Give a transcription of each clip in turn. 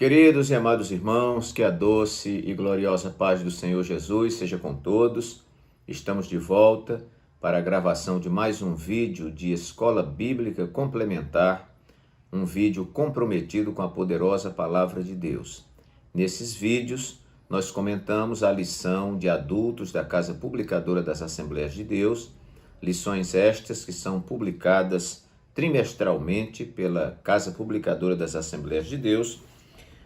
Queridos e amados irmãos, que a doce e gloriosa paz do Senhor Jesus seja com todos. Estamos de volta para a gravação de mais um vídeo de Escola Bíblica Complementar, um vídeo comprometido com a poderosa Palavra de Deus. Nesses vídeos, nós comentamos a lição de adultos da Casa Publicadora das Assembleias de Deus, lições estas que são publicadas trimestralmente pela Casa Publicadora das Assembleias de Deus.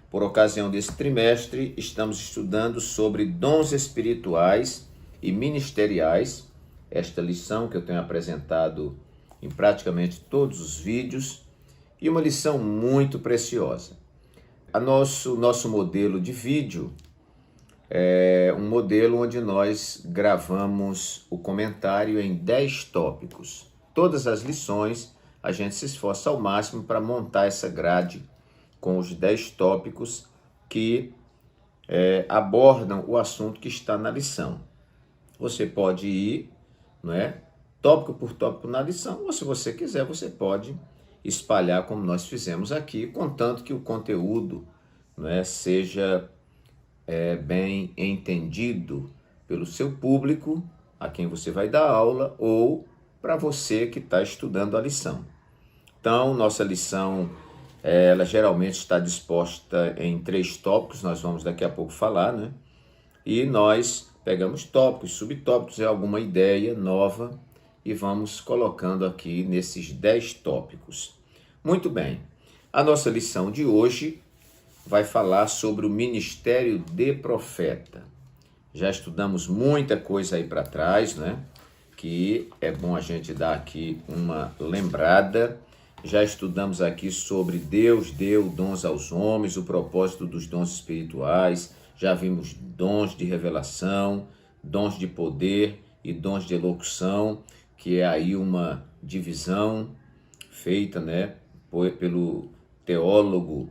Por ocasião desse trimestre, estamos estudando sobre dons espirituais e ministeriais, esta lição que eu tenho apresentado em praticamente todos os vídeos, e uma lição muito preciosa. Nosso modelo de vídeo é um modelo onde nós gravamos o comentário em 10 tópicos. Todas as lições, a gente se esforça ao máximo para montar essa grade com os 10 tópicos que abordam o assunto que está na lição. Você pode ir, tópico por tópico na lição, ou se você quiser, você pode espalhar como nós fizemos aqui, contanto que o conteúdo seja bem entendido pelo seu público, a quem você vai dar aula, ou para você que está estudando a lição. Então, nossa lição ela geralmente está disposta em 3 tópicos, nós vamos daqui a pouco falar, E nós pegamos tópicos, subtópicos, alguma ideia nova e vamos colocando aqui nesses 10 tópicos. Muito bem, a nossa lição de hoje vai falar sobre o ministério de profeta. Já estudamos muita coisa aí para trás, Que é bom a gente dar aqui uma lembrada. Já estudamos aqui sobre Deus deu dons aos homens, o propósito dos dons espirituais. Já vimos dons de revelação, dons de poder e dons de elocução, que é aí uma divisão feita pelo teólogo,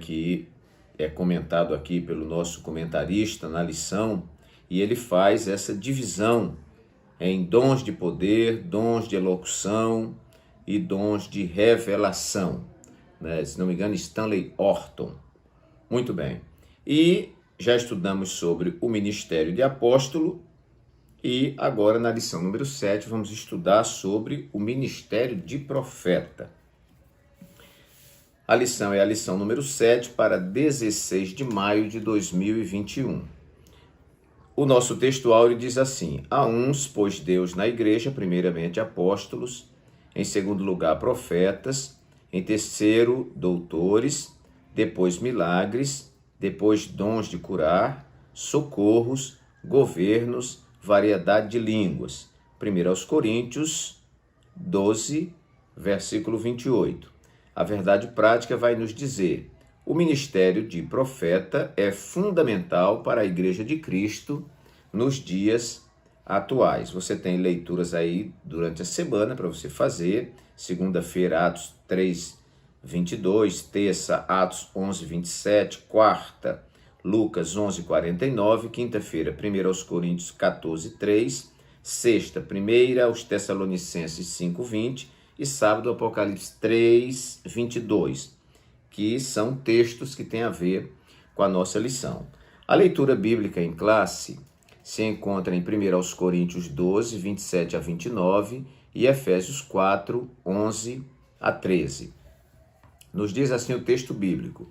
que é comentado aqui pelo nosso comentarista na lição, e ele faz essa divisão em dons de poder, dons de elocução e dons de revelação, Se não me engano, Stanley Orton. Muito bem. E já estudamos sobre o ministério de apóstolo e agora na lição número 7 vamos estudar sobre o ministério de profeta. A lição é a lição número 7 para 16 de maio de 2021. O nosso texto áureo diz assim: a uns pôs Deus na igreja, primeiramente apóstolos, em segundo lugar profetas, em terceiro doutores, depois milagres, depois dons de curar, socorros, governos, variedade de línguas. 1 aos Coríntios 12, versículo 28. A verdade prática vai nos dizer: o ministério de profeta é fundamental para a Igreja de Cristo nos dias atuais. Você tem leituras aí durante a semana para você fazer. Segunda-feira, Atos 3, 22. Terça, Atos 11, 27. Quarta, Lucas 11, 49. Quinta-feira, 1 aos Coríntios 14, 3. Sexta, 1 aos Tessalonicenses 5, 20. E sábado, Apocalipse 3, 22. Que são textos que têm a ver com a nossa lição. A leitura bíblica em classe se encontra em 1 aos Coríntios 12, 27 a 29 e Efésios 4, 11 a 13. Nos diz assim o texto bíblico: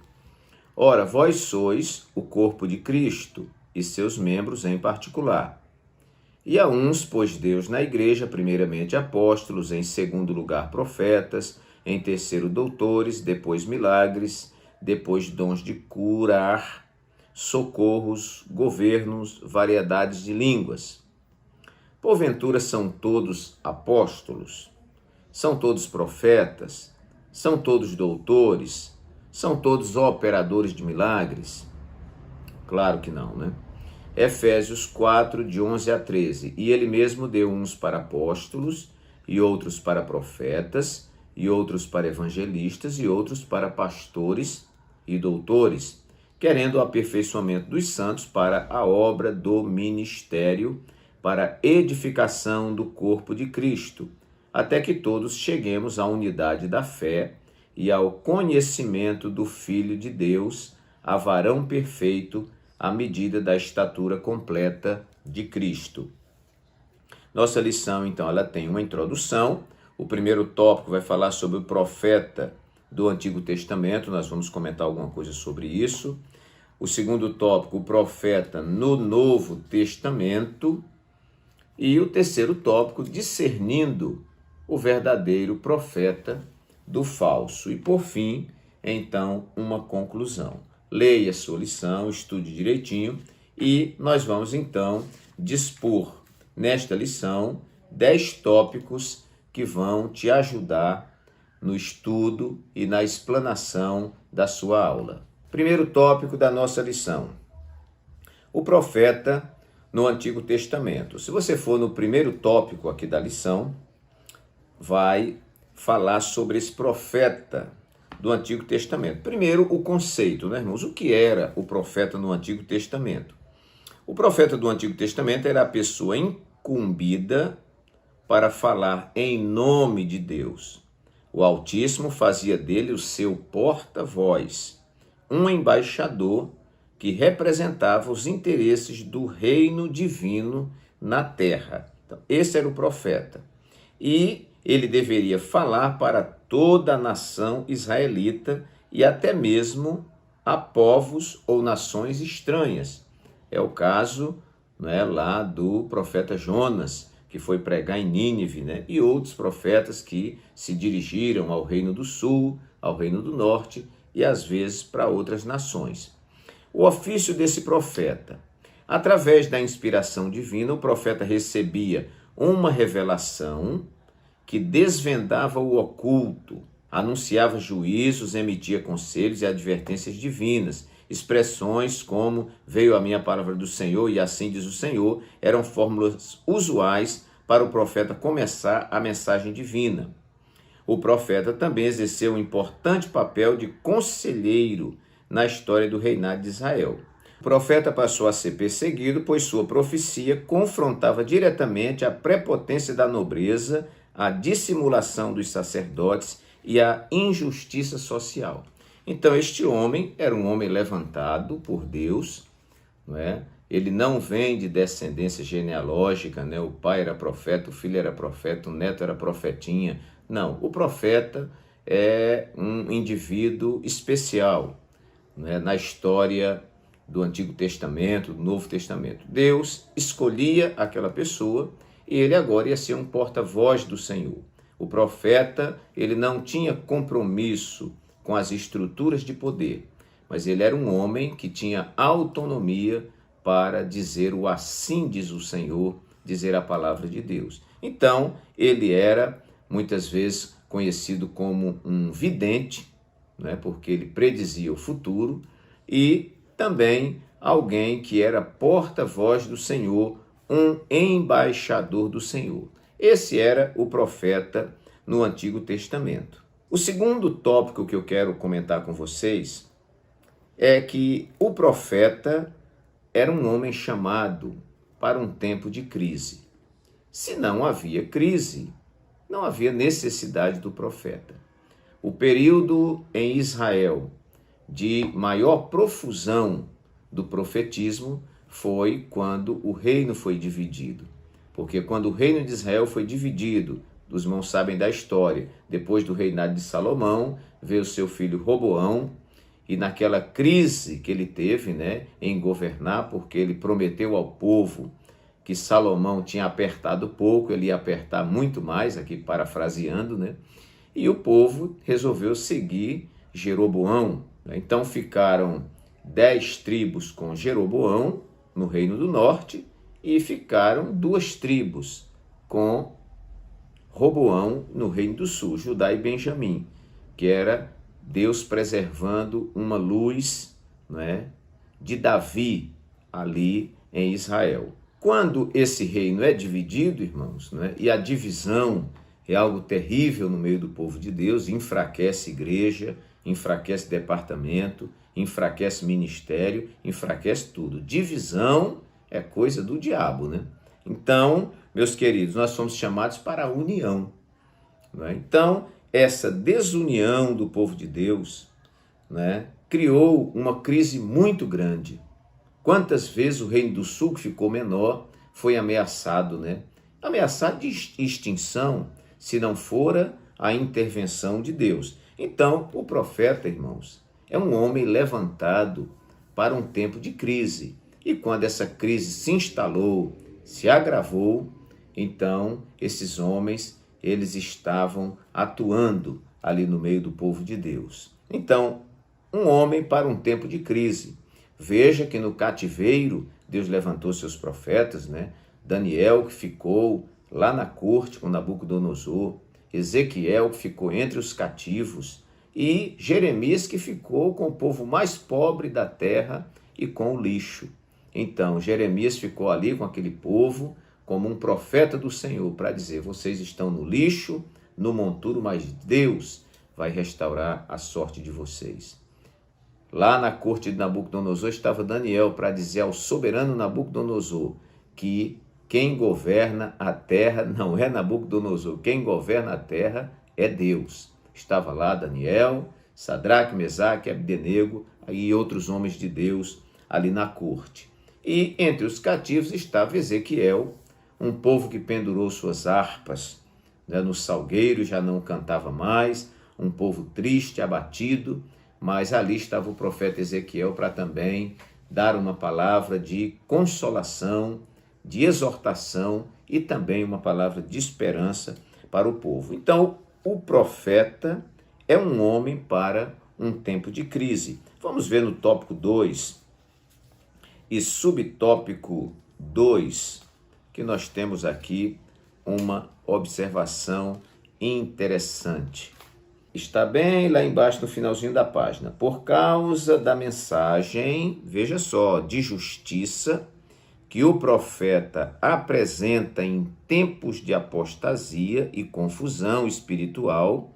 ora, vós sois o corpo de Cristo e seus membros em particular. E a uns pôs Deus na igreja, primeiramente apóstolos, em segundo lugar profetas, em terceiro doutores, depois milagres, depois dons de curar, socorros, governos, variedades de línguas. Porventura são todos apóstolos? São todos profetas? São todos doutores? São todos operadores de milagres? Claro que não, Efésios 4, de 11 a 13. E ele mesmo deu uns para apóstolos, e outros para profetas, e outros para evangelistas, e outros para pastores e doutores, querendo o aperfeiçoamento dos santos para a obra do ministério, para a edificação do corpo de Cristo, até que todos cheguemos à unidade da fé e ao conhecimento do Filho de Deus, a varão perfeito, à medida da estatura completa de Cristo. Nossa lição, então, ela tem uma introdução. O primeiro tópico vai falar sobre o profeta do Antigo Testamento, nós vamos comentar alguma coisa sobre isso. O segundo tópico, o profeta no Novo Testamento. E o terceiro tópico, discernindo o verdadeiro profeta do falso. E por fim, então, uma conclusão. Leia sua lição, estude direitinho e nós vamos então dispor nesta lição 10 tópicos que vão te ajudar no estudo e na explanação da sua aula. Primeiro tópico da nossa lição: o profeta no Antigo Testamento. Se você for no primeiro tópico aqui da lição, vai falar sobre esse profeta do Antigo Testamento. Primeiro, o conceito, né, irmãos? O que era o profeta no Antigo Testamento? O profeta do Antigo Testamento era a pessoa incumbida para falar em nome de Deus. O Altíssimo fazia dele o seu porta-voz, um embaixador que representava os interesses do reino divino na terra. Então, esse era o profeta. E ele deveria falar para toda a nação israelita e até mesmo a povos ou nações estranhas. É o caso, né, lá do profeta Jonas, que foi pregar em Nínive, né, e outros profetas que se dirigiram ao reino do sul, ao reino do norte e às vezes para outras nações. O ofício desse profeta: através da inspiração divina, o profeta recebia uma revelação que desvendava o oculto, anunciava juízos, emitia conselhos e advertências divinas. Expressões como "veio a minha palavra do Senhor" e "assim diz o Senhor" eram fórmulas usuais para o profeta começar a mensagem divina. O profeta também exerceu um importante papel de conselheiro na história do reinado de Israel. O profeta passou a ser perseguido, pois sua profecia confrontava diretamente a prepotência da nobreza, a dissimulação dos sacerdotes e a injustiça social. Então, este homem era um homem levantado por Deus, não é? Ele não vem de descendência genealógica, né? O pai era profeta, o filho era profeta, o neto era profetinha. Não, o profeta é um indivíduo especial, né, na história do Antigo Testamento, do Novo Testamento. Deus escolhia aquela pessoa e ele agora ia ser um porta-voz do Senhor. O profeta, ele não tinha compromisso com as estruturas de poder, mas ele era um homem que tinha autonomia para dizer o "assim diz o Senhor", dizer a palavra de Deus. Então, ele era muitas vezes conhecido como um vidente, né, porque ele predizia o futuro, e também alguém que era porta-voz do Senhor, um embaixador do Senhor. Esse era o profeta no Antigo Testamento. O segundo tópico que eu quero comentar com vocês é que o profeta era um homem chamado para um tempo de crise. Se não havia crise, não havia necessidade do profeta. O período em Israel de maior profusão do profetismo foi quando o reino foi dividido. Porque quando o reino de Israel foi dividido, os irmãos sabem da história, depois do reinado de Salomão, veio seu filho Roboão, e naquela crise que ele teve, né, em governar, porque ele prometeu ao povo que Salomão tinha apertado pouco, ele ia apertar muito mais, aqui parafraseando, né? E o povo resolveu seguir Jeroboão. Então ficaram 10 tribos com Jeroboão no reino do norte e ficaram 2 tribos com Roboão no reino do sul, Judá e Benjamim, que era Deus preservando uma luz, né, de Davi ali em Israel. Quando esse reino é dividido, irmãos, né, e a divisão é algo terrível no meio do povo de Deus, enfraquece igreja, enfraquece departamento, enfraquece ministério, enfraquece tudo. Divisão é coisa do diabo, né? Então, meus queridos, nós somos chamados para a união, né? Então, essa desunião do povo de Deus, né, criou uma crise muito grande. Quantas vezes o Reino do Sul, que ficou menor, foi ameaçado, né? Ameaçado de extinção, se não fora a intervenção de Deus. Então, o profeta, irmãos, é um homem levantado para um tempo de crise. E quando essa crise se instalou, se agravou, então esses homens, eles estavam atuando ali no meio do povo de Deus. Então, um homem para um tempo de crise. Veja que no cativeiro, Deus levantou seus profetas, né? Daniel, que ficou lá na corte com Nabucodonosor, Ezequiel, que ficou entre os cativos, e Jeremias, que ficou com o povo mais pobre da terra e com o lixo. Então, Jeremias ficou ali com aquele povo como um profeta do Senhor para dizer: vocês estão no lixo, no monturo, mas Deus vai restaurar a sorte de vocês. Lá na corte de Nabucodonosor estava Daniel para dizer ao soberano Nabucodonosor que quem governa a terra não é Nabucodonosor, quem governa a terra é Deus. Estava lá Daniel, Sadraque, Mesaque, Abdenego e outros homens de Deus ali na corte. E entre os cativos estava Ezequiel, um povo que pendurou suas harpas, né, no salgueiro, já não cantava mais, um povo triste, abatido, mas ali estava o profeta Ezequiel para também dar uma palavra de consolação, de exortação e também uma palavra de esperança para o povo. Então, o profeta é um homem para um tempo de crise. Vamos ver no tópico 2 e subtópico 2, que nós temos aqui uma observação interessante. Está bem lá embaixo no finalzinho da página. Por causa da mensagem, veja só, de justiça, que o profeta apresenta em tempos de apostasia e confusão espiritual,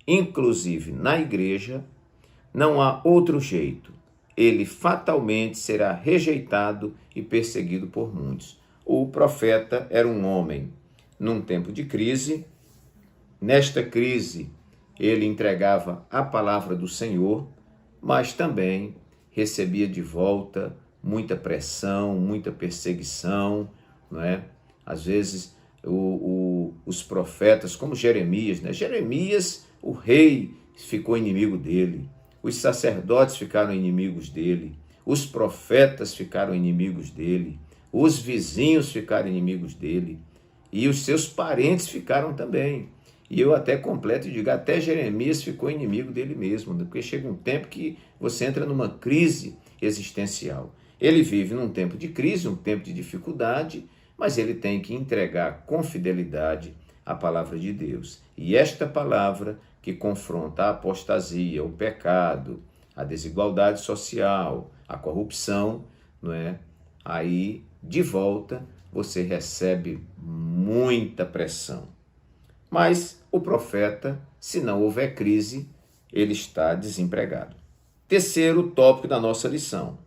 inclusive na igreja, não há outro jeito. Ele fatalmente será rejeitado e perseguido por muitos. O profeta era um homem num tempo de crise. Nesta crise, ele entregava a palavra do Senhor, mas também recebia de volta muita pressão, muita perseguição, não é? Às vezes, os profetas, como Jeremias, né? Jeremias, o rei, ficou inimigo dele, os sacerdotes ficaram inimigos dele, os profetas ficaram inimigos dele, os vizinhos ficaram inimigos dele, e os seus parentes ficaram também. E eu até completo e digo, até Jeremias ficou inimigo dele mesmo, porque chega um tempo que você entra numa crise existencial. Ele vive num tempo de crise, um tempo de dificuldade, mas ele tem que entregar com fidelidade a palavra de Deus. E esta palavra que confronta a apostasia, o pecado, a desigualdade social, a corrupção, não é? Aí, de volta, você recebe muita pressão. Mas o profeta, se não houver crise, ele está desempregado. Terceiro tópico da nossa lição: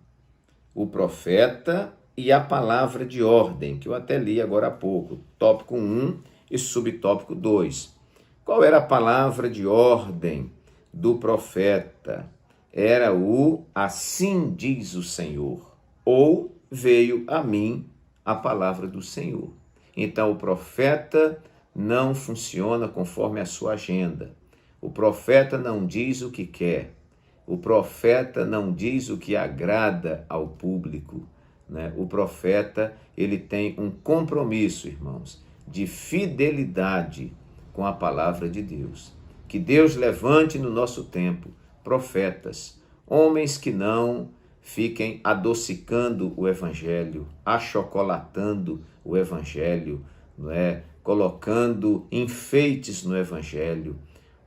o profeta e a palavra de ordem, que eu até li agora há pouco, tópico 1 e subtópico 2. Qual era a palavra de ordem do profeta? Era o assim diz o Senhor, ou veio a mim a palavra do Senhor. Então o profeta não funciona conforme a sua agenda. O profeta não diz o que quer. O profeta não diz o que agrada ao público, né? O profeta, ele tem um compromisso, irmãos, de fidelidade com a palavra de Deus. Que Deus levante no nosso tempo profetas, homens que não fiquem adocicando o evangelho, achocolatando o evangelho, não é? Colocando enfeites no evangelho,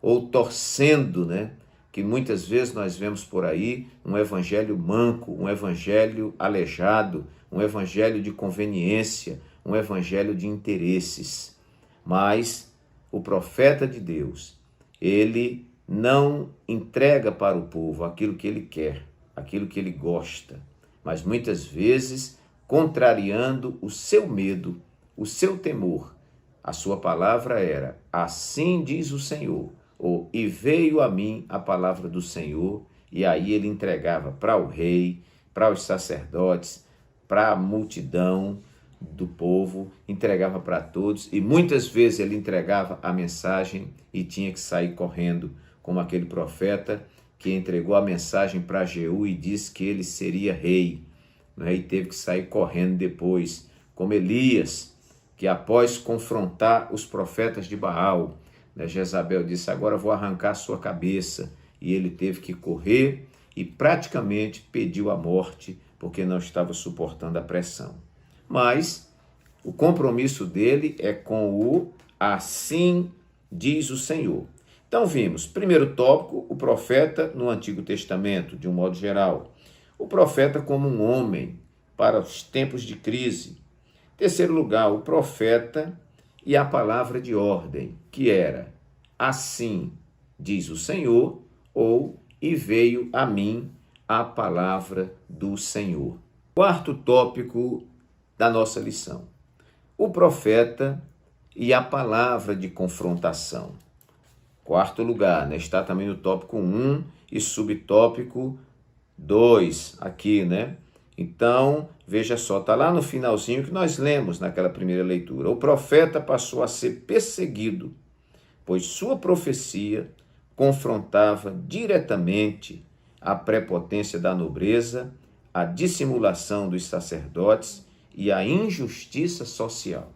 ou torcendo, né? Que muitas vezes nós vemos por aí um evangelho manco, um evangelho aleijado, um evangelho de conveniência, um evangelho de interesses. Mas o profeta de Deus, ele não entrega para o povo aquilo que ele quer, aquilo que ele gosta, mas muitas vezes contrariando o seu medo, o seu temor. A sua palavra era, assim diz o Senhor, e veio a mim a palavra do Senhor, e aí ele entregava para o rei, para os sacerdotes, para a multidão do povo, entregava para todos, e muitas vezes ele entregava a mensagem e tinha que sair correndo, como aquele profeta que entregou a mensagem para Jeú e disse que ele seria rei, né? E teve que sair correndo depois, como Elias, que após confrontar os profetas de Baal, né, Jezabel disse, agora vou arrancar a sua cabeça, e ele teve que correr e praticamente pediu a morte, porque não estava suportando a pressão. Mas o compromisso dele é com o assim diz o Senhor. Então vimos, primeiro tópico, o profeta no Antigo Testamento, de um modo geral. O profeta como um homem para os tempos de crise. Terceiro lugar, o profeta e a palavra de ordem, que era assim diz o Senhor, ou e veio a mim a palavra do Senhor. Quarto tópico da nossa lição, o profeta e a palavra de confrontação. Quarto lugar, né? Está também no tópico 1 e subtópico 2 aqui, né? Então, veja só, está lá no finalzinho que nós lemos naquela primeira leitura. O profeta passou a ser perseguido, pois sua profecia confrontava diretamente a prepotência da nobreza, a dissimulação dos sacerdotes e a injustiça social.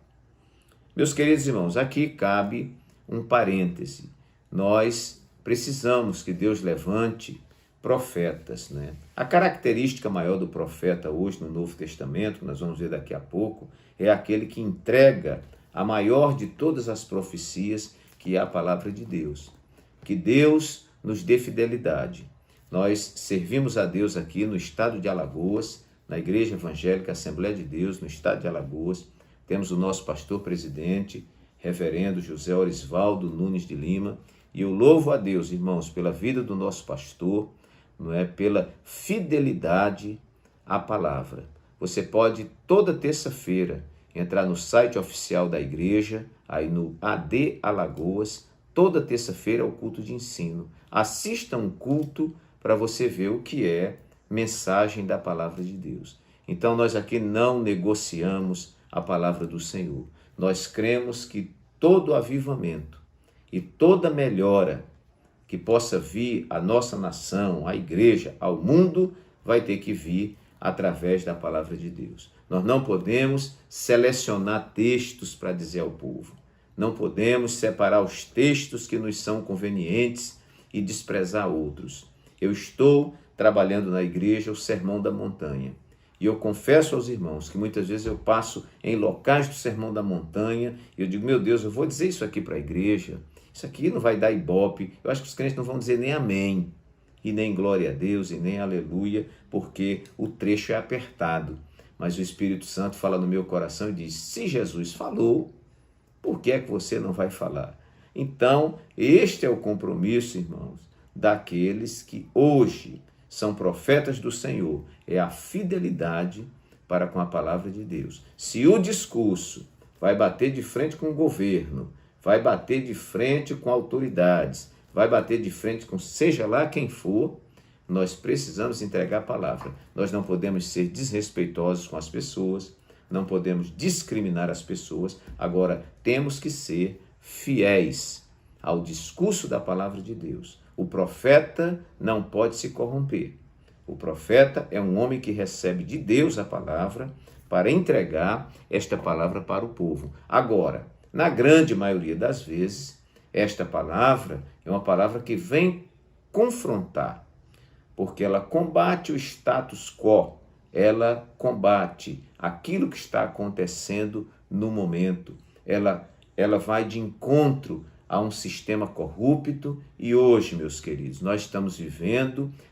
Meus queridos irmãos, aqui cabe um parêntese. Nós precisamos que Deus levante profetas, né? A característica maior do profeta hoje no Novo Testamento, que nós vamos ver daqui a pouco, é aquele que entrega a maior de todas as profecias, que é a palavra de Deus. Que Deus nos dê fidelidade. Nós servimos a Deus aqui no estado de Alagoas, na Igreja Evangélica Assembleia de Deus, no estado de Alagoas. Temos o nosso pastor presidente, reverendo José Orisvaldo Nunes de Lima, e eu louvo a Deus, irmãos, pela vida do nosso pastor, não é, pela fidelidade à palavra. Você pode toda terça-feira entrar no site oficial da igreja, aí no AD Alagoas, toda terça-feira é o culto de ensino. Assista um culto para você ver o que é mensagem da palavra de Deus. Então nós aqui não negociamos a palavra do Senhor. Nós cremos que todo avivamento e toda melhora que possa vir à nossa nação, à igreja, ao mundo, vai ter que vir através da palavra de Deus. Nós não podemos selecionar textos para dizer ao povo. Não podemos separar os textos que nos são convenientes e desprezar outros. Eu estou trabalhando na igreja o Sermão da Montanha. E eu confesso aos irmãos que muitas vezes eu passo em locais do Sermão da Montanha e eu digo, meu Deus, eu vou dizer isso aqui para a igreja. Isso aqui não vai dar ibope. Eu acho que os crentes não vão dizer nem amém, e nem glória a Deus, e nem aleluia, porque o trecho é apertado. Mas o Espírito Santo fala no meu coração e diz, se Jesus falou, por que é que você não vai falar? Então, este é o compromisso, irmãos, daqueles que hoje são profetas do Senhor. É a fidelidade para com a palavra de Deus. Se o discurso vai bater de frente com o governo, vai bater de frente com autoridades, vai bater de frente com seja lá quem for, nós precisamos entregar a palavra. Nós não podemos ser desrespeitosos com as pessoas, não podemos discriminar as pessoas. Agora, temos que ser fiéis ao discurso da palavra de Deus. O profeta não pode se corromper. O profeta é um homem que recebe de Deus a palavra para entregar esta palavra para o povo. Agora, na grande maioria das vezes, esta palavra é uma palavra que vem confrontar, porque ela combate o status quo, ela combate aquilo que está acontecendo no momento, ela vai de encontro a um sistema corrupto e hoje, meus queridos, nós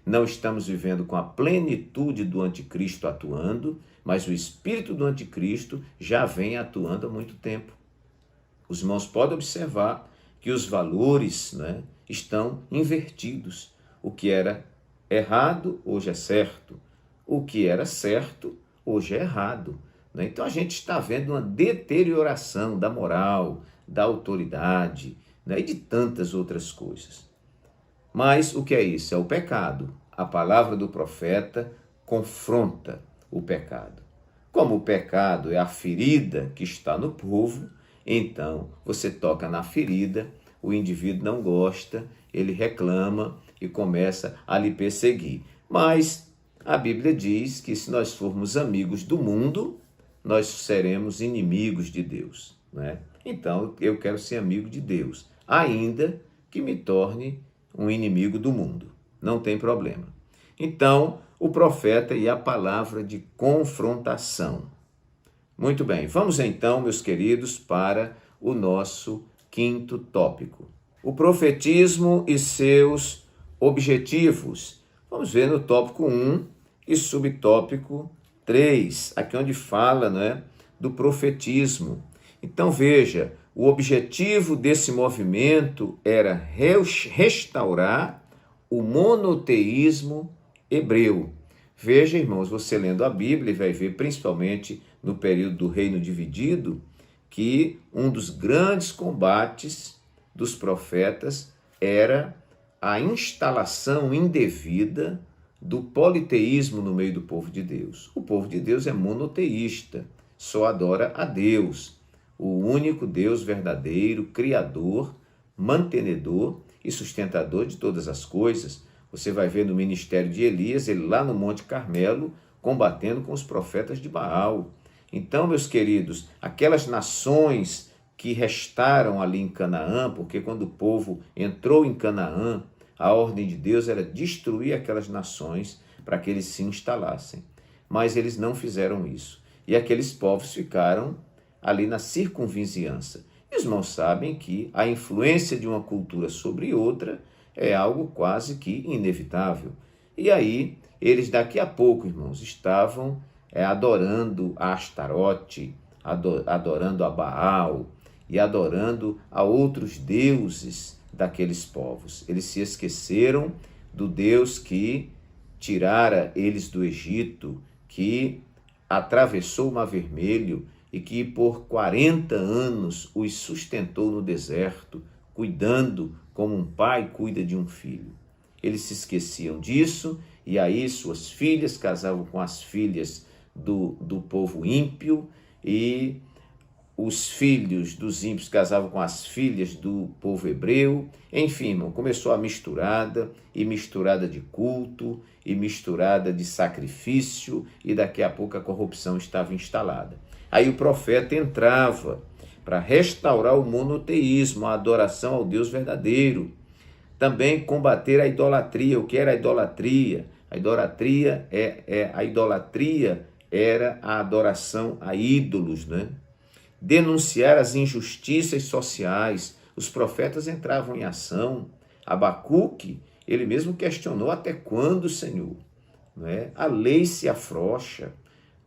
não estamos vivendo com a plenitude do anticristo atuando, mas o espírito do anticristo já vem atuando há muito tempo. Os irmãos podem observar que os valores, né, estão invertidos. O que era errado, hoje é certo. O que era certo, hoje é errado. Né? Então a gente está vendo uma deterioração da moral, da autoridade, né? E de tantas outras coisas. Mas o que é isso? É o pecado. A palavra do profeta confronta o pecado. Como o pecado é a ferida que está no povo, então você toca na ferida, o indivíduo não gosta, ele reclama e começa a lhe perseguir. Mas a Bíblia diz que se nós formos amigos do mundo, nós seremos inimigos de Deus, né? Então eu quero ser amigo de Deus, ainda que me torne um inimigo do mundo. Não tem problema. Então, o profeta e a palavra de confrontação. Muito bem, vamos então, meus queridos, para o nosso quinto tópico. O profetismo e seus objetivos. Vamos ver no tópico 1 e subtópico 3, aqui onde fala, né, do profetismo. Então veja, o objetivo desse movimento era restaurar o monoteísmo hebreu. Veja, irmãos, você lendo a Bíblia vai ver, principalmente no período do reino dividido, que um dos grandes combates dos profetas era a instalação indevida do politeísmo no meio do povo de Deus. O povo de Deus é monoteísta, só adora a Deus, o único Deus verdadeiro, criador, mantenedor e sustentador de todas as coisas. Você vai ver no ministério de Elias, ele lá no Monte Carmelo, combatendo com os profetas de Baal. Então, meus queridos, aquelas nações que restaram ali em Canaã, porque quando o povo entrou em Canaã, a ordem de Deus era destruir aquelas nações para que eles se instalassem. Mas eles não fizeram isso. E aqueles povos ficaram ali na circunvizinhança. E os irmãos sabem que a influência de uma cultura sobre outra é algo quase que inevitável. E aí, eles daqui a pouco, irmãos, estavam adorando a Astarote, adorando a Baal e adorando a outros deuses daqueles povos. Eles se esqueceram do Deus que tirara eles do Egito, que atravessou o Mar Vermelho e que por 40 anos os sustentou no deserto, cuidando como um pai cuida de um filho. Eles se esqueciam disso e aí suas filhas casavam com as filhas do povo ímpio e os filhos dos ímpios casavam com as filhas do povo hebreu. Enfim, irmão, começou a misturada, e misturada de culto, e misturada de sacrifício, e daqui a pouco a corrupção estava instalada. Aí o profeta entrava para restaurar o monoteísmo, a adoração ao Deus verdadeiro. Também combater a idolatria. O que era a idolatria? A idolatria era a adoração a ídolos, né? Denunciar as injustiças sociais. Os profetas entravam em ação. Abacuque, ele mesmo questionou: até quando, Senhor? Não é? A lei se afrouxa,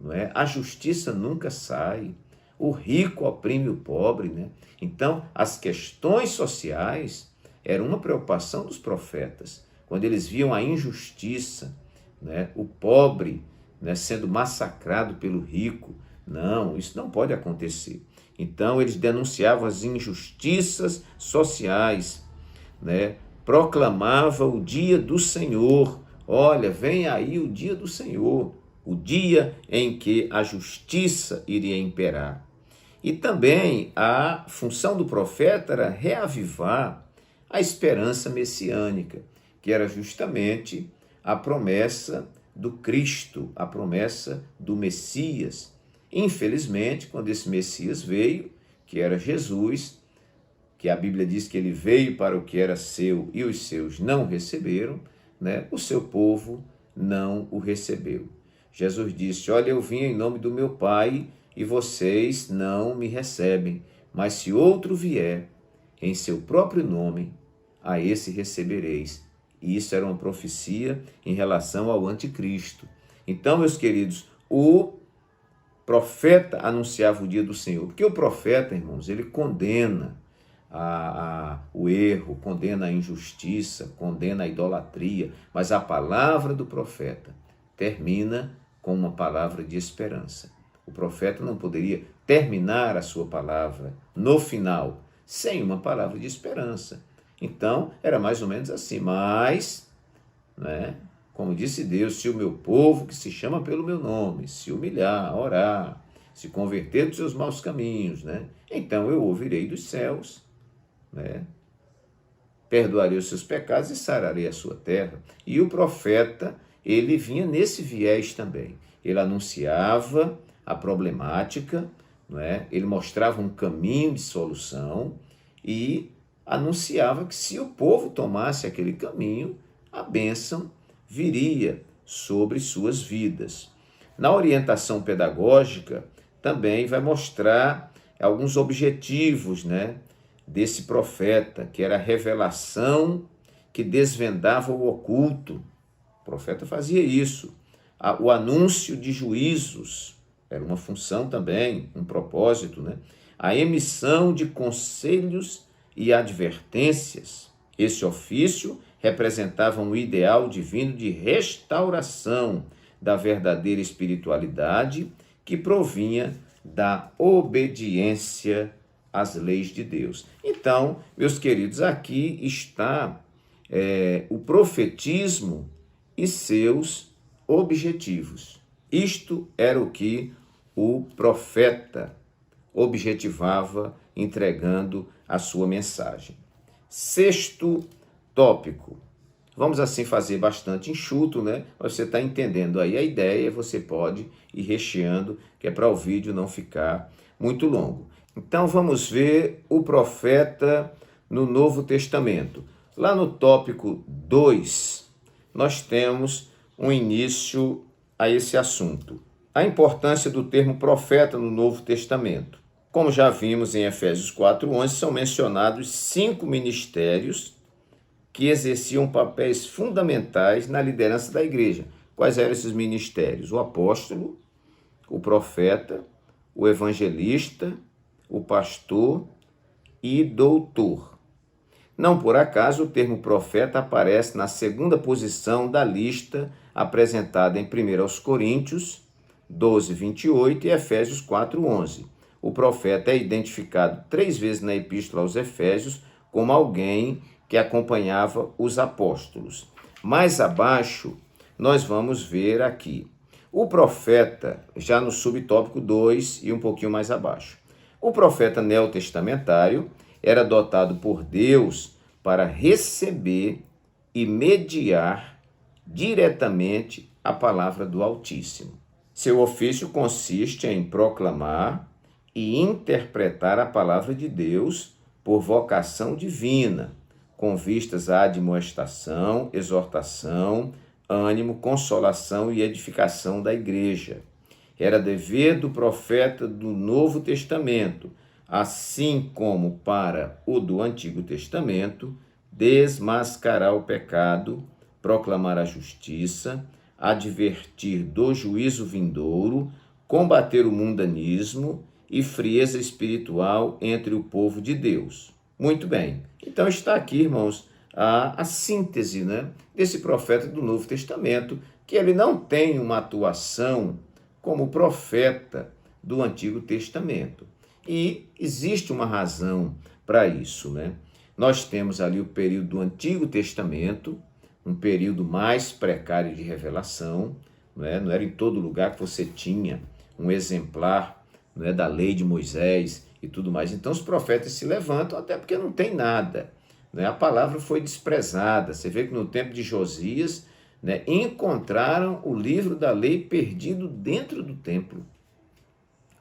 não é? A justiça nunca sai, o rico oprime o pobre, né? Então, as questões sociais eram uma preocupação dos profetas. Quando eles viam a injustiça, né? O pobre, né, sendo massacrado pelo rico, não, isso não pode acontecer. Então, eles denunciavam as injustiças sociais, né? Proclamava o dia do Senhor. Olha, vem aí o dia do Senhor, o dia em que a justiça iria imperar. E também a função do profeta era reavivar a esperança messiânica, que era justamente a promessa do Cristo, a promessa do Messias. Infelizmente, quando esse Messias veio, que era Jesus, que a Bíblia diz que ele veio para o que era seu e os seus não receberam, né? O seu povo não o recebeu. Jesus disse: olha, eu vim em nome do meu Pai e vocês não me recebem, mas se outro vier em seu próprio nome, a esse recebereis. E isso era uma profecia em relação ao anticristo. Então, meus queridos, o profeta anunciava o dia do Senhor, porque o profeta, irmãos, ele condena o erro, condena a injustiça, condena a idolatria, mas a palavra do profeta termina com uma palavra de esperança. O profeta não poderia terminar a sua palavra no final sem uma palavra de esperança. Então, era mais ou menos assim, mas, né, como disse Deus, se o meu povo, que se chama pelo meu nome, se humilhar, orar, se converter dos seus maus caminhos, né, então eu ouvirei dos céus, né, perdoarei os seus pecados e sararei a sua terra. E o profeta, ele vinha nesse viés também. Ele anunciava a problemática, não é? Ele mostrava um caminho de solução e anunciava que se o povo tomasse aquele caminho, a bênção viria sobre suas vidas. Na orientação pedagógica, também vai mostrar alguns objetivos, né, desse profeta, que era a revelação que desvendava o oculto. O profeta fazia isso. O anúncio de juízos era uma função também, um propósito, né? A emissão de conselhos e advertências. Esse ofício representava um ideal divino de restauração da verdadeira espiritualidade que provinha da obediência às leis de Deus. Então, meus queridos, aqui está o profetismo e seus objetivos. Isto era o que o profeta objetivava entregando a sua mensagem. Sexto tópico. Vamos assim fazer bastante enxuto, né? Você está entendendo aí a ideia, você pode ir recheando, que é para o vídeo não ficar muito longo. Então vamos ver o profeta no Novo Testamento. Lá no tópico 2, nós temos um início a esse assunto. A importância do termo profeta no Novo Testamento. Como já vimos em Efésios 4:11, são mencionados 5 ministérios que exerciam papéis fundamentais na liderança da igreja. Quais eram esses ministérios? O apóstolo, o profeta, o evangelista, o pastor e doutor. Não por acaso o termo profeta aparece na segunda posição da lista apresentada em 1 Coríntios 12:28 e Efésios 4:11. O profeta é identificado 3 vezes na Epístola aos Efésios como alguém que acompanhava os apóstolos. Mais abaixo, nós vamos ver aqui. O profeta, já no subtópico 2 e um pouquinho mais abaixo. O profeta neotestamentário era dotado por Deus para receber e mediar diretamente a palavra do Altíssimo. Seu ofício consiste em proclamar e interpretar a palavra de Deus por vocação divina, com vistas à admoestação, exortação, ânimo, consolação e edificação da igreja. Era dever do profeta do Novo Testamento, assim como para o do Antigo Testamento, desmascarar o pecado, proclamar a justiça, advertir do juízo vindouro, combater o mundanismo e frieza espiritual entre o povo de Deus. Muito bem. Então está aqui, irmãos, a síntese, né, desse profeta do Novo Testamento, que ele não tem uma atuação como profeta do Antigo Testamento. E existe uma razão para isso, né? Nós temos ali o período do Antigo Testamento, um período mais precário de revelação, né? Não era em todo lugar que você tinha um exemplar, né, da lei de Moisés e tudo mais. Então os profetas se levantam, até porque não tem nada, né? A palavra foi desprezada. Você vê que no tempo de Josias, né, encontraram o livro da lei perdido dentro do templo.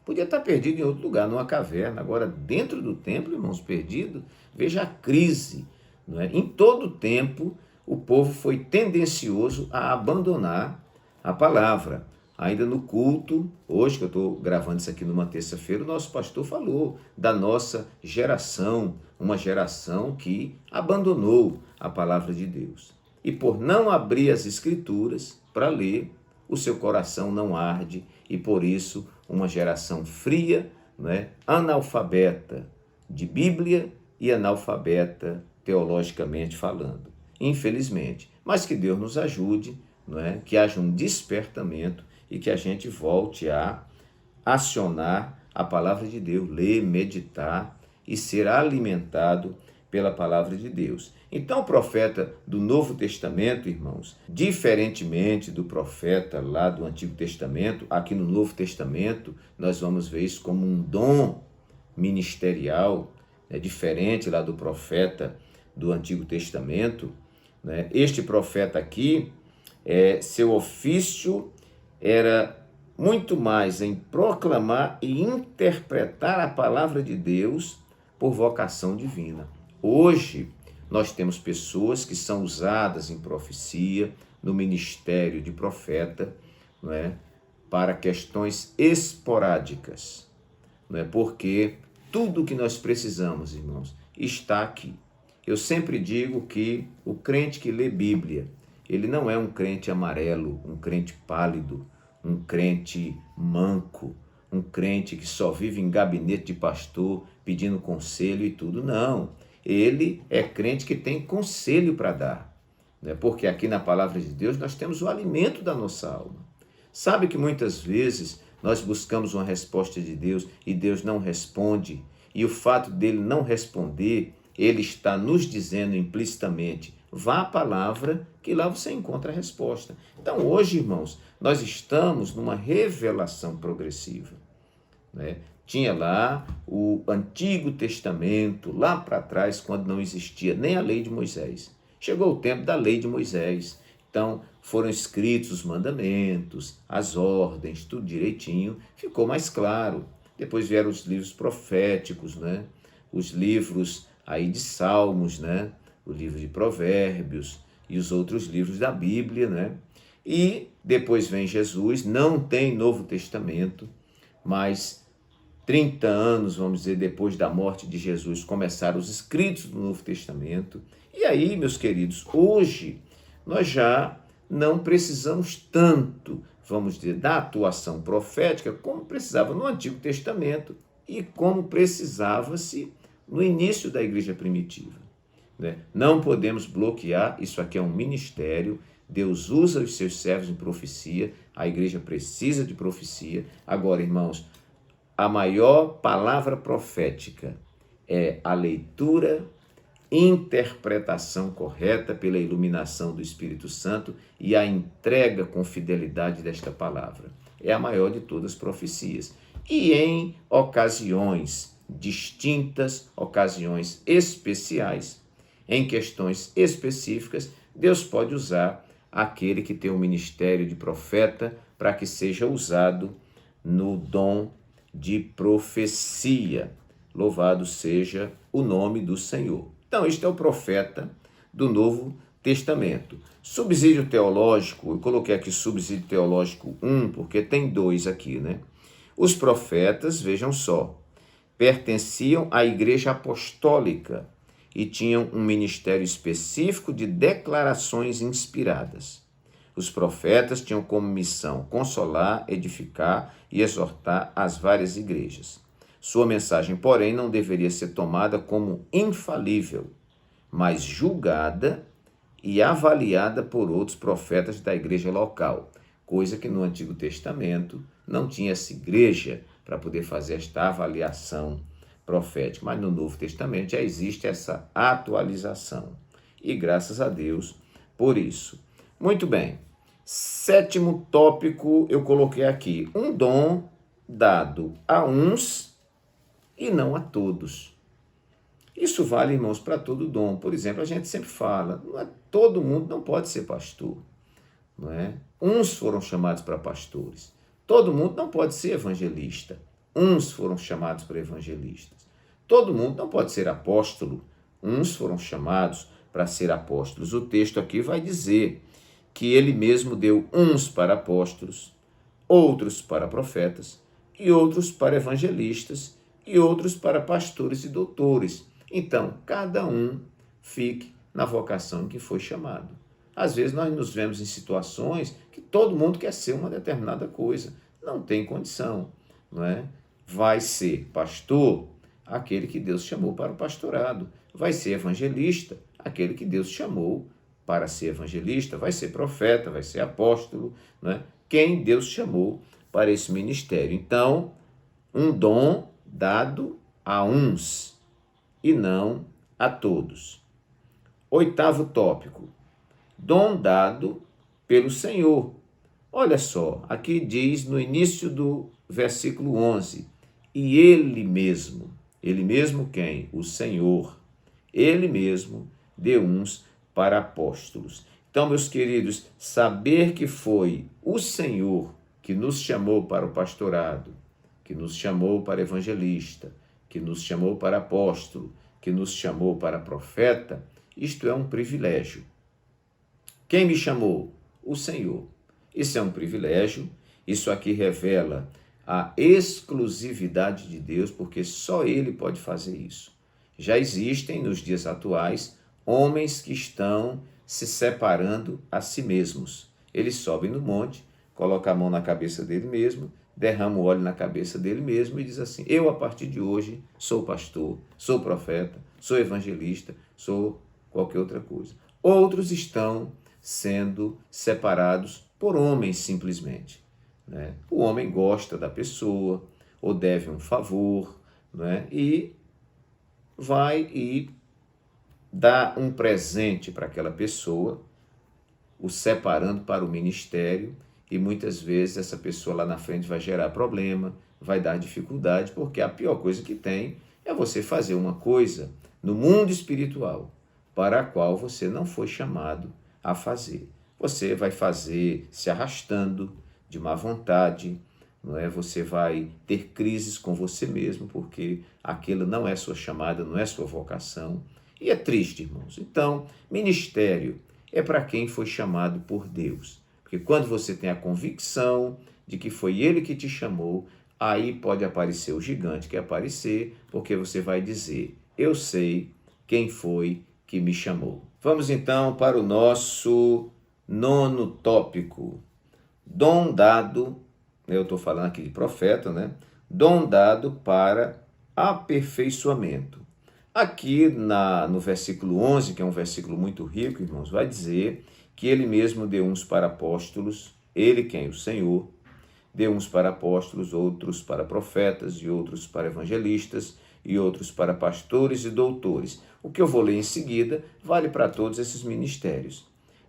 Podia estar perdido em outro lugar, numa caverna. Agora, dentro do templo, irmãos, perdido, veja a crise. Não é? Em todo tempo, o povo foi tendencioso a abandonar a palavra. Ainda no culto, hoje que eu estou gravando isso aqui numa terça-feira, o nosso pastor falou da nossa geração, uma geração que abandonou a palavra de Deus. E por não abrir as escrituras para ler, o seu coração não arde e por isso uma geração fria, né, analfabeta de Bíblia e analfabeta teologicamente falando. Infelizmente. Mas que Deus nos ajude, não é, que haja um despertamento e que a gente volte a acionar a palavra de Deus, ler, meditar e ser alimentado pela palavra de Deus. Então, o profeta do Novo Testamento, irmãos, diferentemente do profeta lá do Antigo Testamento, aqui no Novo Testamento, nós vamos ver isso como um dom ministerial, diferente lá do profeta do Antigo Testamento. Este profeta aqui, seu ofício era muito mais em proclamar e interpretar a palavra de Deus por vocação divina. Hoje, nós temos pessoas que são usadas em profecia, no ministério de profeta, para questões esporádicas, porque tudo que nós precisamos, irmãos, está aqui. Eu sempre digo que o crente que lê Bíblia, ele não é um crente amarelo, um crente pálido, um crente manco, um crente que só vive em gabinete de pastor pedindo conselho e tudo. Não, ele é crente que tem conselho para dar, porque aqui na palavra de Deus nós temos o alimento da nossa alma. Sabe que muitas vezes nós buscamos uma resposta de Deus e Deus não responde, e o fato dele não responder, ele está nos dizendo implicitamente: vá à palavra que lá você encontra a resposta. Então hoje, irmãos, nós estamos numa revelação progressiva. Tinha lá o Antigo Testamento, lá para trás, quando não existia nem a lei de Moisés. Chegou o tempo da lei de Moisés. Então foram escritos os mandamentos, as ordens, tudo direitinho, ficou mais claro. Depois vieram os livros proféticos, os livros aí de Salmos, o livro de Provérbios e os outros livros da Bíblia, E depois vem Jesus, não tem Novo Testamento, mas 30 anos, vamos dizer, depois da morte de Jesus, começaram os escritos do Novo Testamento. E aí, meus queridos, hoje nós já não precisamos tanto, vamos dizer, da atuação profética como precisava no Antigo Testamento e como precisava-se no início da igreja primitiva. Não podemos bloquear, isso aqui é um ministério, Deus usa os seus servos em profecia, a igreja precisa de profecia. Agora, irmãos, a maior palavra profética é a leitura, interpretação correta pela iluminação do Espírito Santo e a entrega com fidelidade desta palavra. É a maior de todas as profecias. E em ocasiões distintas, ocasiões especiais, em questões específicas, Deus pode usar aquele que tem o ministério de profeta para que seja usado no dom de profecia. Louvado seja o nome do Senhor. Então, este é o profeta do Novo Testamento. Subsídio teológico, eu coloquei aqui subsídio teológico 1, porque tem 2 aqui, Os profetas, vejam só, pertenciam à igreja apostólica e tinham um ministério específico de declarações inspiradas. Os profetas tinham como missão consolar, edificar e exortar as várias igrejas. Sua mensagem, porém, não deveria ser tomada como infalível, mas julgada e avaliada por outros profetas da igreja local, coisa que no Antigo Testamento não tinha essa igreja para poder fazer esta avaliação profética, mas no Novo Testamento já existe essa atualização. E graças a Deus por isso. Muito bem. 7º tópico eu coloquei aqui, um dom dado a uns e não a todos. Isso vale, irmãos, para todo dom. Por exemplo, a gente sempre fala, todo mundo não pode ser pastor, Uns foram chamados para pastores. Todo mundo não pode ser evangelista. Uns foram chamados para evangelistas. Todo mundo não pode ser apóstolo. Uns foram chamados para ser apóstolos. O texto aqui vai dizer que ele mesmo deu uns para apóstolos, outros para profetas, e outros para evangelistas, e outros para pastores e doutores. Então, cada um fique na vocação em que foi chamado. Às vezes nós nos vemos em situações que todo mundo quer ser uma determinada coisa. Não tem condição, Vai ser pastor aquele que Deus chamou para o pastorado. Vai ser evangelista aquele que Deus chamou para ser evangelista. Vai ser profeta, vai ser apóstolo, Quem Deus chamou para esse ministério. Então, um dom dado a uns e não a todos. 8º tópico, dom dado pelo Senhor. Olha só, aqui diz no início do versículo 11, e ele mesmo quem? O Senhor, ele mesmo deu uns para apóstolos. Então, meus queridos, saber que foi o Senhor que nos chamou para o pastorado, que nos chamou para evangelista, que nos chamou para apóstolo, que nos chamou para profeta, isto é um privilégio. Quem me chamou? O Senhor. Isso é um privilégio, isso aqui revela a exclusividade de Deus, porque só Ele pode fazer isso. Já existem, nos dias atuais, homens que estão se separando a si mesmos. Eles sobem no monte, colocam a mão na cabeça dele mesmo, derrama o óleo na cabeça dele mesmo e diz assim: eu, a partir de hoje, sou pastor, sou profeta, sou evangelista, sou qualquer outra coisa. Outros estão sendo separados por homens simplesmente, né? O homem gosta da pessoa, ou deve um favor, né? E vai e dá um presente para aquela pessoa, o separando para o ministério, e muitas vezes essa pessoa lá na frente vai gerar problema, vai dar dificuldade, porque a pior coisa que tem é você fazer uma coisa no mundo espiritual para a qual você não foi chamado a fazer. Você vai fazer se arrastando de má vontade, não é? Você vai ter crises com você mesmo, porque aquilo não é sua chamada, não é sua vocação. E é triste, irmãos. Então, ministério é para quem foi chamado por Deus. Porque quando você tem a convicção de que foi Ele que te chamou, aí pode aparecer o gigante que aparecer, porque você vai dizer: eu sei quem foi que me chamou. Vamos então para o nosso 9º tópico. Dom dado, eu estou falando aqui de profeta, né? Dom dado para aperfeiçoamento. Aqui no versículo 11, que é um versículo muito rico, irmãos, vai dizer que ele mesmo deu uns para apóstolos, ele quem? O Senhor, deu uns para apóstolos, outros para profetas, e outros para evangelistas, e outros para pastores e doutores. O que eu vou ler em seguida vale para todos esses ministérios.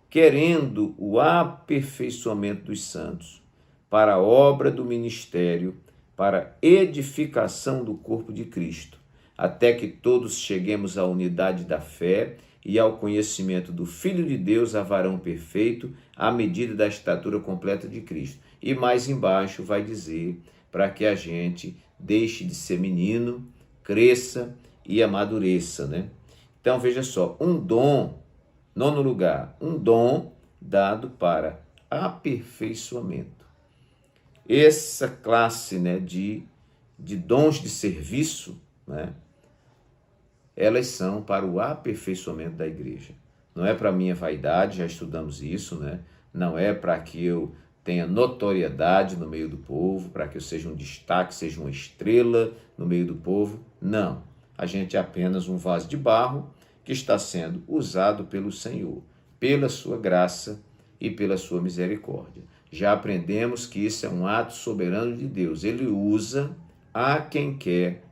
Querendo o aperfeiçoamento dos santos, para a obra do ministério, para edificação do corpo de Cristo, até que todos cheguemos à unidade da fé e ao conhecimento do Filho de Deus, a varão perfeito, à medida da estatura completa de Cristo. E mais embaixo vai dizer para que a gente deixe de ser menino, cresça e amadureça, né? Então veja só, um dom, 9º lugar, um dom dado para aperfeiçoamento. Essa classe, né, de dons de serviço, né, elas são para o aperfeiçoamento da igreja. Não é para minha vaidade, já estudamos isso, né? Não é para que eu tenha notoriedade no meio do povo, para que eu seja um destaque, seja uma estrela no meio do povo. Não, a gente é apenas um vaso de barro que está sendo usado pelo Senhor, pela sua graça e pela sua misericórdia. Já aprendemos que isso é um ato soberano de Deus. Ele usa a quem quer,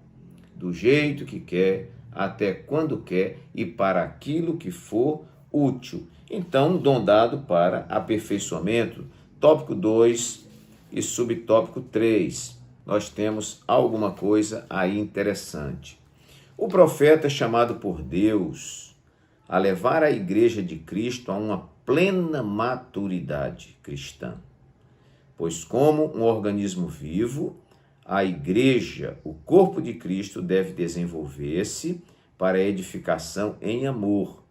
do jeito que quer, até quando quer e para aquilo que for útil. Então, dom dado para aperfeiçoamento. Tópico 2 e subtópico 3. Nós temos alguma coisa aí interessante. O profeta é chamado por Deus a levar a igreja de Cristo a uma plena maturidade cristã. Pois como um organismo vivo, a igreja, o corpo de Cristo, deve desenvolver-se para a edificação em amor.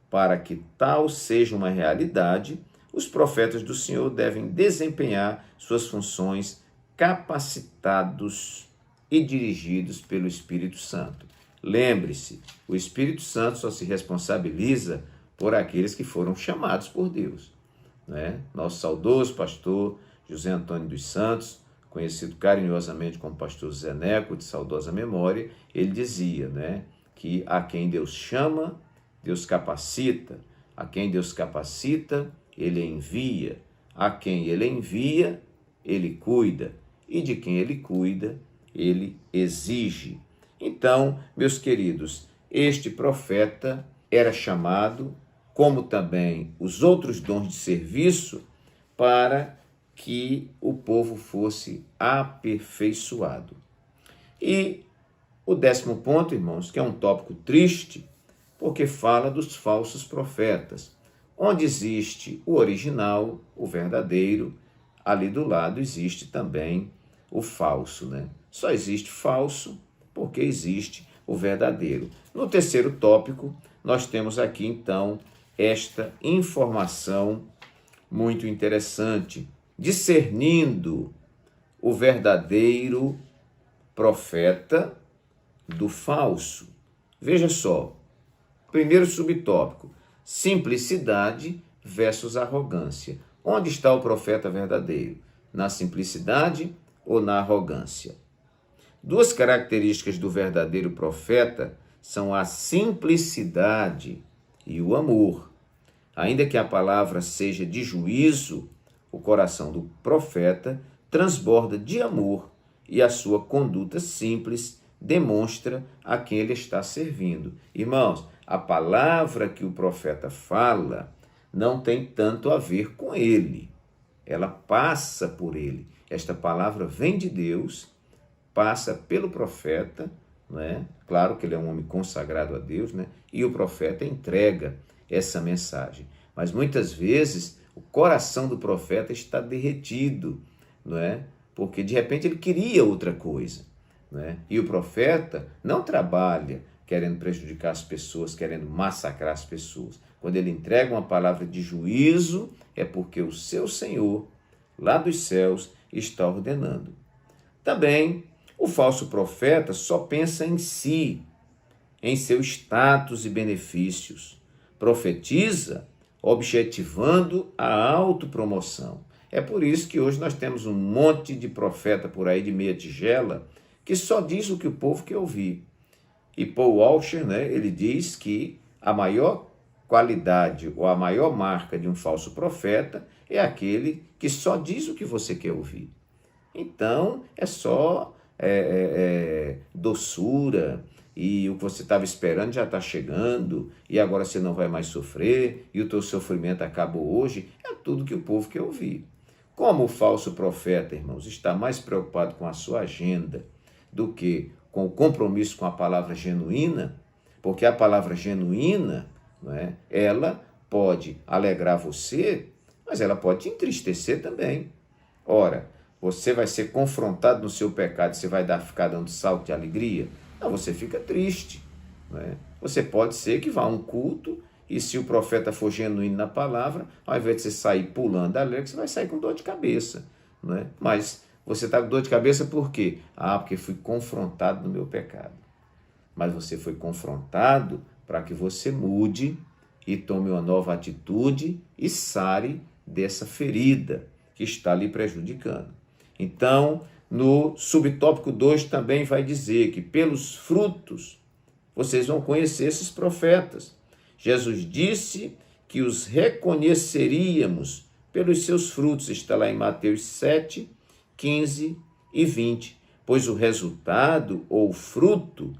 Para que tal seja uma realidade, os profetas do Senhor devem desempenhar suas funções capacitados e dirigidos pelo Espírito Santo. Lembre-se, o Espírito Santo só se responsabiliza por aqueles que foram chamados por Deus, né? Nosso saudoso pastor José Antônio dos Santos, conhecido carinhosamente como pastor Zé Neco, de saudosa memória, ele dizia, né, que a quem Deus chama, Deus capacita, a quem Deus capacita, Ele envia, a quem Ele envia, Ele cuida, e de quem Ele cuida, Ele exige. Então, meus queridos, este profeta era chamado, como também os outros dons de serviço, para que o povo fosse aperfeiçoado. E o 10º ponto, irmãos, que é um tópico triste, porque fala dos falsos profetas. Onde existe o original, o verdadeiro, ali do lado existe também o falso, né? Só existe falso porque existe o verdadeiro. No 3º tópico, nós temos aqui, então, esta informação muito interessante, discernindo o verdadeiro profeta do falso. Veja só, primeiro subtópico, simplicidade versus arrogância. Onde está o profeta verdadeiro? Na simplicidade ou na arrogância? Duas características do verdadeiro profeta são a simplicidade e o amor. Ainda que a palavra seja de juízo, o coração do profeta transborda de amor e a sua conduta simples demonstra a quem ele está servindo. Irmãos, a palavra que o profeta fala não tem tanto a ver com ele. Ela passa por ele. Esta palavra vem de Deus, passa pelo profeta, não é? Claro que ele é um homem consagrado a Deus, né? E o profeta entrega essa mensagem. Mas muitas vezes o coração do profeta está derretido, não é? Porque de repente ele queria outra coisa, não é? E o profeta não trabalha querendo prejudicar as pessoas, querendo massacrar as pessoas. Quando ele entrega uma palavra de juízo, é porque o seu Senhor, lá dos céus, está ordenando. Também, o falso profeta só pensa em si, em seu status e benefícios. Profetiza objetivando a autopromoção. É por isso que hoje nós temos um monte de profeta por aí de meia tigela que só diz o que o povo quer ouvir. E Paul Washer, né, ele diz que a maior qualidade ou a maior marca de um falso profeta é aquele que só diz o que você quer ouvir. Então, é só doçura, e o que você estava esperando já está chegando, e agora você não vai mais sofrer, e o teu sofrimento acabou hoje. É tudo que o povo quer ouvir. Como o falso profeta, irmãos, está mais preocupado com a sua agenda do que com o compromisso com a palavra genuína, porque a palavra genuína, não é, ela pode alegrar você, mas ela pode te entristecer também. Ora, você vai ser confrontado no seu pecado, você vai ficar dando salto de alegria? Não, você fica triste. Não é? Você pode ser que vá a um culto e se o profeta for genuíno na palavra, ao invés de você sair pulando alegre, você vai sair com dor de cabeça. Não é? Mas você está com dor de cabeça por quê? Porque fui confrontado no meu pecado. Mas você foi confrontado para que você mude e tome uma nova atitude e sare dessa ferida que está lhe prejudicando. Então, no subtópico 2 também vai dizer que pelos frutos vocês vão conhecer esses profetas. Jesus disse que os reconheceríamos pelos seus frutos, está lá em Mateus 7, 15 e 20, pois o resultado ou fruto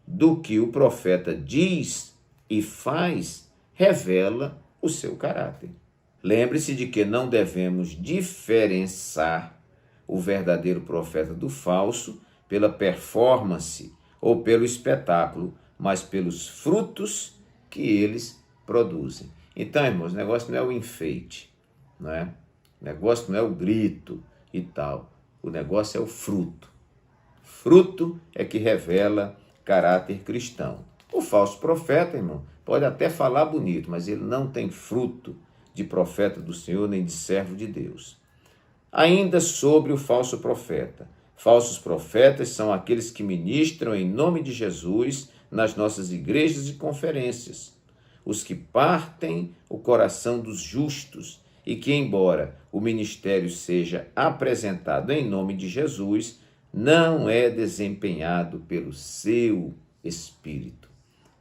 do que o profeta diz e faz revela o seu caráter. Lembre-se de que não devemos diferenciar o verdadeiro profeta do falso pela performance ou pelo espetáculo, mas pelos frutos que eles produzem. Então, irmãos, o negócio não é o enfeite, não é? O negócio não é o grito e tal. O negócio é o fruto. Fruto é que revela caráter cristão. O falso profeta, irmão, pode até falar bonito, mas ele não tem fruto de profeta do Senhor nem de servo de Deus. Ainda sobre o falso profeta. Falsos profetas são aqueles que ministram em nome de Jesus nas nossas igrejas e conferências. Os que partem o coração dos justos e que, embora o ministério seja apresentado em nome de Jesus, não é desempenhado pelo seu espírito.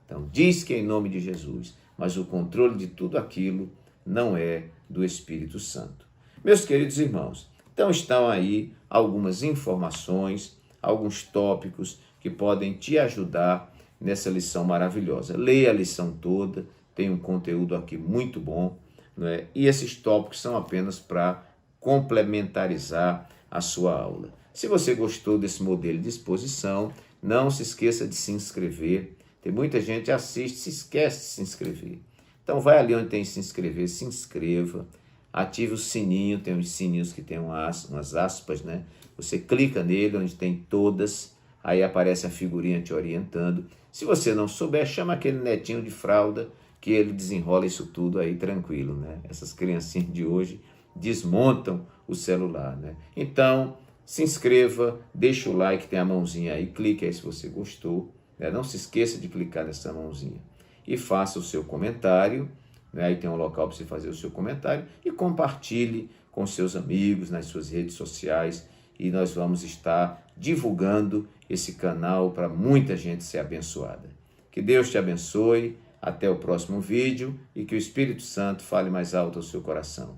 Então, diz que é em nome de Jesus, mas o controle de tudo aquilo não é do Espírito Santo. Meus queridos irmãos, então estão aí algumas informações, alguns tópicos que podem te ajudar nessa lição maravilhosa. Leia a lição toda, tem um conteúdo aqui muito bom, não é? E esses tópicos são apenas para complementarizar a sua aula. Se você gostou desse modelo de exposição, não se esqueça de se inscrever. Tem muita gente que assiste e se esquece de se inscrever. Então vai ali onde tem se inscrever, se inscreva, ative o sininho, tem uns sininhos que tem umas aspas, né? Você clica nele onde tem todas, aí aparece a figurinha te orientando. Se você não souber, chama aquele netinho de fralda que ele desenrola isso tudo aí tranquilo, né? Essas criancinhas de hoje desmontam o celular, né? Então, se inscreva, deixa o like, tem a mãozinha aí, clique aí se você gostou, né? Não se esqueça de clicar nessa mãozinha e faça o seu comentário, né? Aí tem um local para você fazer o seu comentário e compartilhe com seus amigos nas suas redes sociais e nós vamos estar divulgando esse canal para muita gente ser abençoada. Que Deus te abençoe, até o próximo vídeo e que o Espírito Santo fale mais alto ao seu coração.